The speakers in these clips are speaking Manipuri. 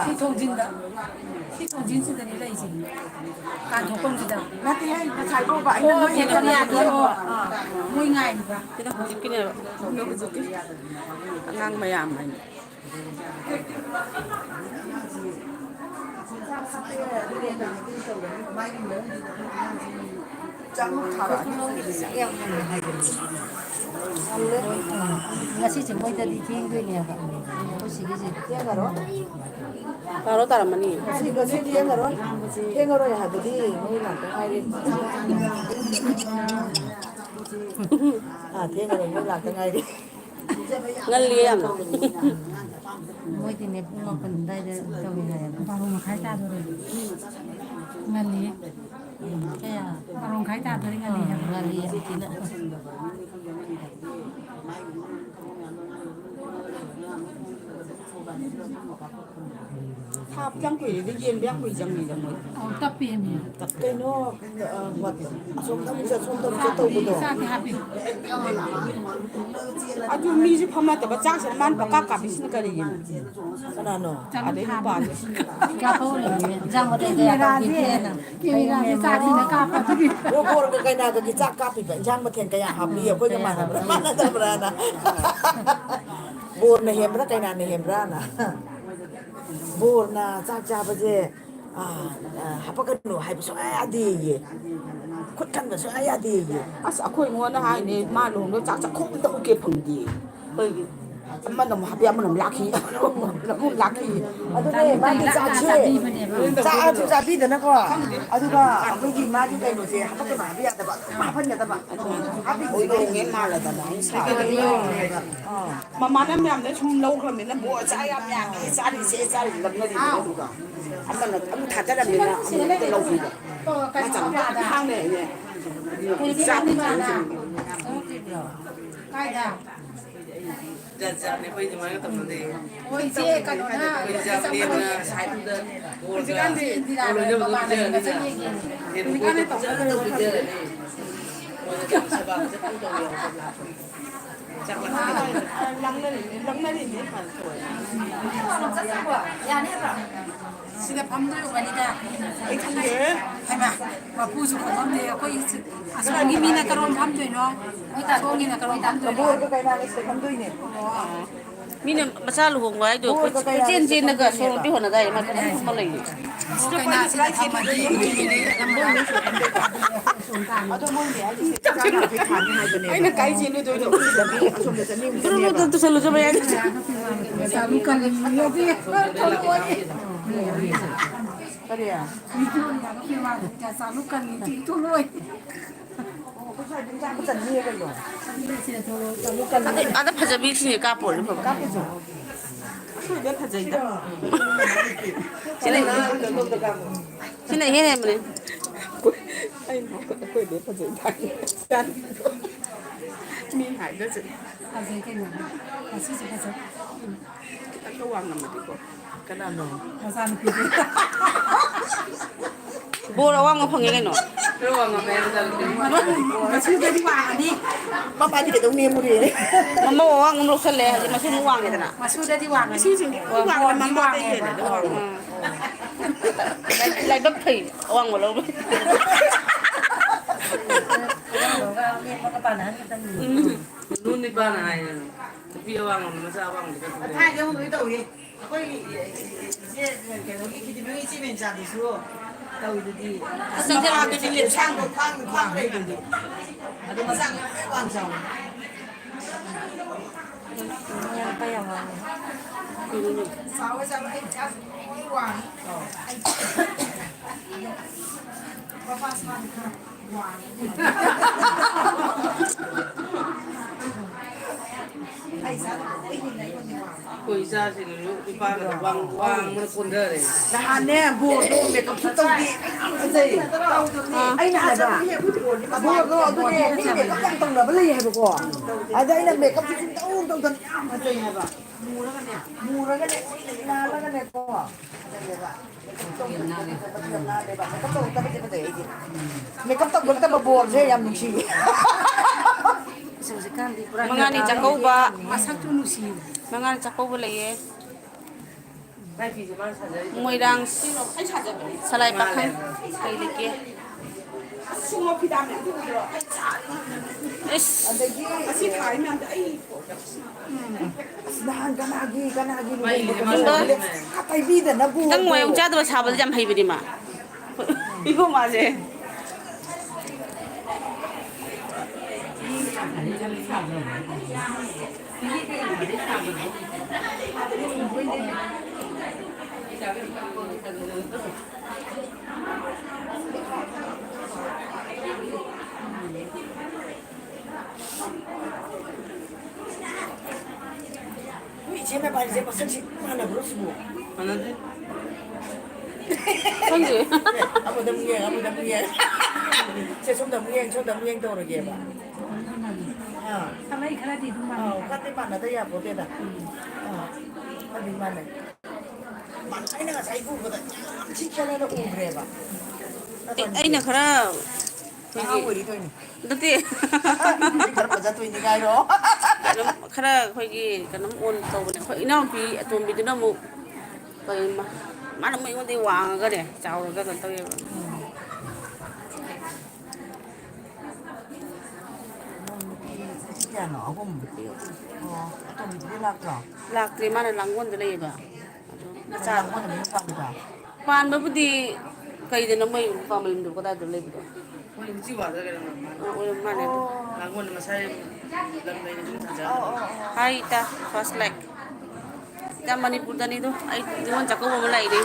시 통진다. 시 통진스들이 레이지. 간 독공지다. 나한테 해. 잘 뽑아. 오, 대단이야. 뭐 ngay đi ba. cái đó cái này nó cái gì ngang mày làm mày Ngasi cuma itu di tinggi ni apa? Khusus gitu. Dia karo. 바로 따라만이 이거 세디에 가로. 땡으로 해야 되지. 뭐라 그래. 아, 땡으로 뭐라 그래. ngalliam Mỗi tí này cũng còn đây để tàu này bao gồm khai ta rồi. Ngân lý. Cái à, bao gồm khai ta rồi ngân lý tí nữa. tháp chẳng quỷ đi yên biết quỷ chẳng gì đâu mới Tập em. Tập cái nó vật xuống tâm cho tàu của đồ. Sa cái happy. 아주 미지 파마 때 장선만 바깥 비스는 거리긴 Cái nào nó. 아 내가 봐 Cá phô này, rang vào đây để ăn thịt nè. Cái ra cái sa thì nó cá phô thì. Cô cái nào cái chắc cáp thì vẫn chăng mà thiền cái nhà học đi ở cái mà nó tâm ra nè. Buồn này hiểm ra cái nào này hiểm ra nè. Buồn là cha bây giờ học cái nụ hay bị xoay đi khuất chân bị xoay đi. 아 사코이 뭐나 하니 말로 짝짝 콩도 오게 펑디 엄마 너무 하비야 뭐 라키 너무 라키 아두네 많이 짜치. 짜 비드나 거. 아두가 거기 많이 돼 놓지. 학교 많이 하다 봐. 마판이다 봐. 학비 오이게 말라다 나 마마는 냠네 좀 lâu 그러면 뭐 짜야 냠 짜리 세 짜리 넘는 누가 엄마는 아무 다 짜라면 아무 lâu gì mà chẳng hang này nè Cái đi mà nè. Cái nào? Jajak ni pun cuma kita nanti. Ôi chị cái đó na. Jajak dia na saya tu dah. Cái kan di dalam bapak ni cái gì gì. Ini kan itu kalau kerja ni. Orang jam sebab sebab tu yang chắc là lăng lên thì biết phản tuổi Sila pamdoyo kanida. cái thằng ghế Hay mà puso ko pamdoyo ko is. Asong gimi na karon pamdoyo no. Kita songi na karon pamdoyo. Buồn cái nào sẽ không đuôi nè. mình mà lu hùng ngoài được trên trên nó cái số tiêu hồn đây mà không có lấy Okay na sila pamdoyo. Chắc chắn là phải thản như hai bên này. cái nó cái gì nữa tôi được Xong rồi sẽ niêm tôi tôi selu cho mày Sa lukan yo di. cái gì à? Itu ya ko kiwa sa lukan ni tuloy. Có phải chúng ta có dần nia cái rồi. Sila tuloy sa lukan. à nó phải giờ biết gì cả bộ rồi Các cái rồi. tôi biết phải gì đó Cái này nó không được gặp. cái này hết em này anh quên biết phải gì đấy mình hại đó chứ Asing kenya. Asu sa sa. cái quăng nằm ở đây Cái nào nó. Asan pi. bố nó quăng phong cái nó Pero ang mga meron Asu di wa ni. Bác ba thì để tông niêm một gì đấy. mà mua quăng nó sẽ lẹ mà không quăng cái nào Masu di wa ni. quăng là mắm quăng đây lại đắp thịt quăng vào lâu nun ni ba na ay. Tapi awang masa awang di kan. Hai cái người đầu gì? Quay cái nó cái thì mấy chị bên chàng thì xưa. Đầu thì đi. Sang cái thì liền sang một khoang đây rồi. Để mà sang cái quan trọng. Sáu cái sang cái chắc cái hoàng. Papa sang hoàng. Ai sao cái gì đấy còn hoàng. Ko isa sila di ba wang mo pun dah eh. Là nè, buồn luôn để công tông đi. Cái gì? Anh là bà. Buồn rồi, tôi nghe đi để công tông là lấy hay bà. Ở đây là để công tông tông tông. Cái gì này bà? Mù ra cái này. Là cái này cô. Mày cấp tốc ta buồn thế em mình xì. mga ni chakaw ba Masak tu nusi. mga ni chakaw ba lagi 피지만 사자리. 모이랑 살라이 빠캉 가이리게. 숭어 피담에 누구요? 에스. 아시 다이면 아이 nahan kanagi May ni lima. katay bida na bu Nang moyong chado ba sabal jam hay bidi ma. Igo maje. Siapa balik siapa sih mana bro semua 하나인데? Konji. apa dah muyang saya sudah muyang tu orang dia pak 살라이 카라디 둥바 kata mana tu ya boleh dah tapi mana mana ini nggak saya ibu kata cikan ada umre pak Aina khara tahu itu ini dati. kenapa jatuh ini gairo Khara khoigi kanam on tawne. Khoi ina pi atom bi dina mu kai ma. Mana mai ngon di wang ga de. Chaw ga kan tawe. ya nó không tôi đi lạc rồi Lak tri mana langon de le ba. cha không có mình quan được Pan ba budi kai de na mai family ndu ko da de le bi. 우리 집 와서 그러는 거야. O mana. 나고는 마사이 람나이 좀 사자. Hai ta first leg. Ta Manipur tani do. Ai ningon chako mo lai de.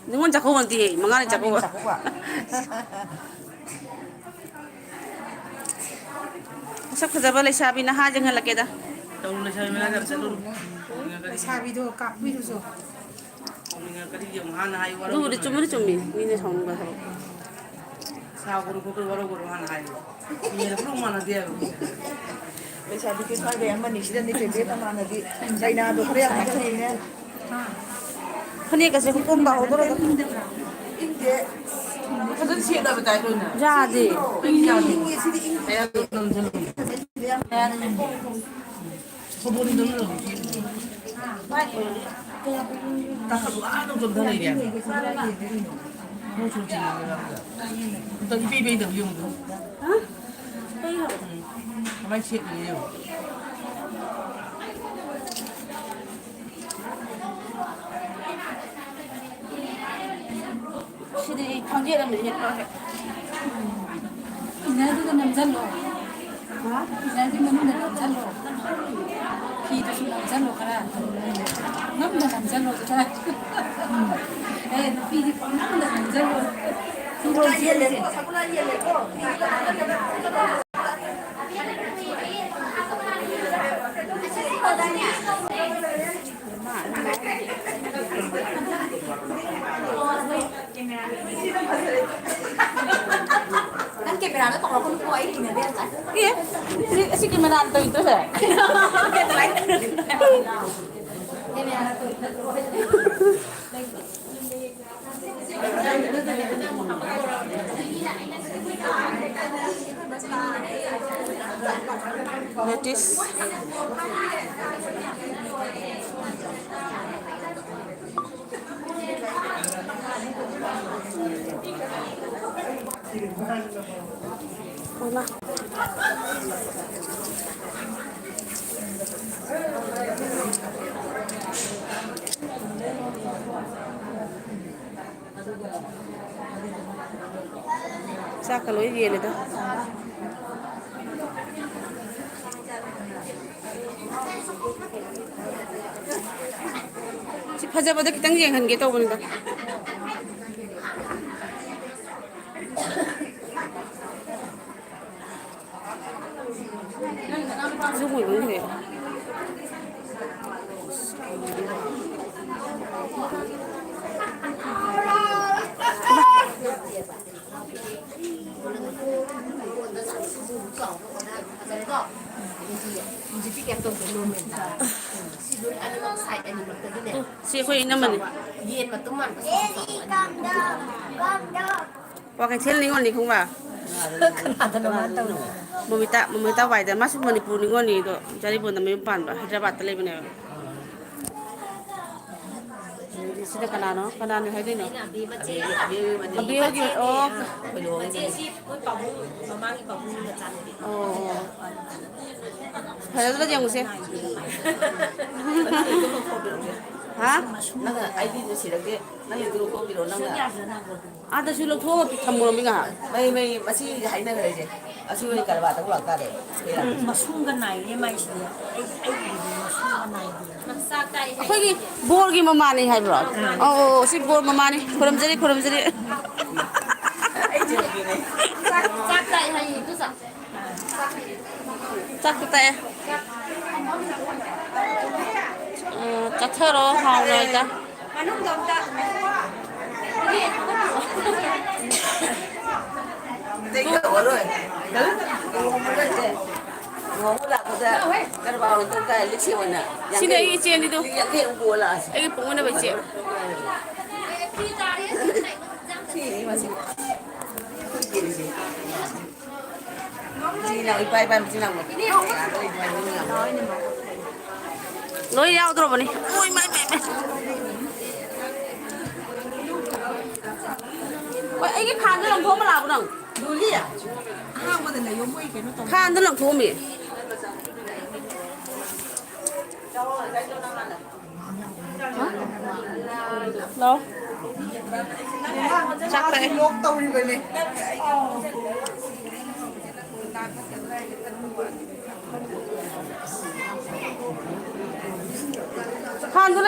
Ningon chako mo ti mangal chako. chắc quá Sab khajaba le sabi na ha jang halake da. 떠올려 사람이나 잡자 로. 사비도 깍비도서 우리가 그리 좀 하나 하이 와로. Du de chumri chummi ni ne song ga sab. 사고로 고걸 와로 고로 하나 하이. 이제 프로만 돼요. bây giờ đi cái xoay về em mình chỉ đi về mà là đi đây nào được đấy anh cái này Khani ka se hukum ba hodoro da. inge 그래서 시에다 बता야 되나? Ja de. inge sih di inge 내가 좀 좀. 소보는 좀. 딱 하고 아는 좀 더는 이래. 뭐 좋지 내가. 또 비비도 용도. 가만히 치해요. Sidi khangje ram ni ka. 이나도 남잔로 이나도 너무 남잔로 피도 좀 남잔로 가라 너무 남잔로 가라 에 피디 너무 남잔로 Sakulah dia le kok Kan kamera nó còn là con quay thì người biết rồi. Iya. Si gimana anto itu saya? Notice. Mana? Sa kalau ini dia tu. Si paja pada kita ngiang kan kita pun dah. Zoom ini ni. Jadi fikir tu belum mental. Si dulu ada mak saya ni mak tadi ni. Si kau ini mana? Yen mak teman pas. Pakai cel ni ngon ni kung ba? Kenapa teman tahu? Meminta wajar masuk Manipur ni ngon ni tu. Jadi pun nama Yupan ba. Hyderabad terlebih ni. sida kana no hai dei no ဒီမချေ abi hogi oh ဘယ်လို မချေရှိဘုပမှုမမကြီးပမှုနဲ့ကြားတယ် oh Halo yang usia. Hah? 那个 ID 就写了个，那有这个公屏了，那个。 Ada sih lo tuh kamu minga. 没，不是还那个来着，啊，是为干嘛？都老干的。 มาสู้กันไหนเนี่ยไม่เสียไอ้ดีมาสู้กันไหนดี มันซากใจให้ Pergi bor gi mama ni hai bro. Oh, si bor mama ni. Kuram jari. ซากใจให้ทุกสัตว์ Cak kita ya. Cak thero hao rồi ta. มันนุ่มดำจ้ะนี่ 这个我对，我们这些，我们那个在，干嘛我都在历史文呢？ Sini lagi cie ni tu. 也可以过了， Lagi pungun na ba cie? พี่ตาเนี่ยที่ไหนจัง 是嘛是，经常一拜拜，经常我，你好，我一拜经常。 Loi yao tu ni. Oi mai. Wei, ai cái phan tu lang thua ma la bu nang. ดูเรียห้างมาแต่ไหนยมไม่เห็นว่าตรง Phan tu lang thua mi. Lo. Chắc vậy. Lốp tông như vậy này. Phan tu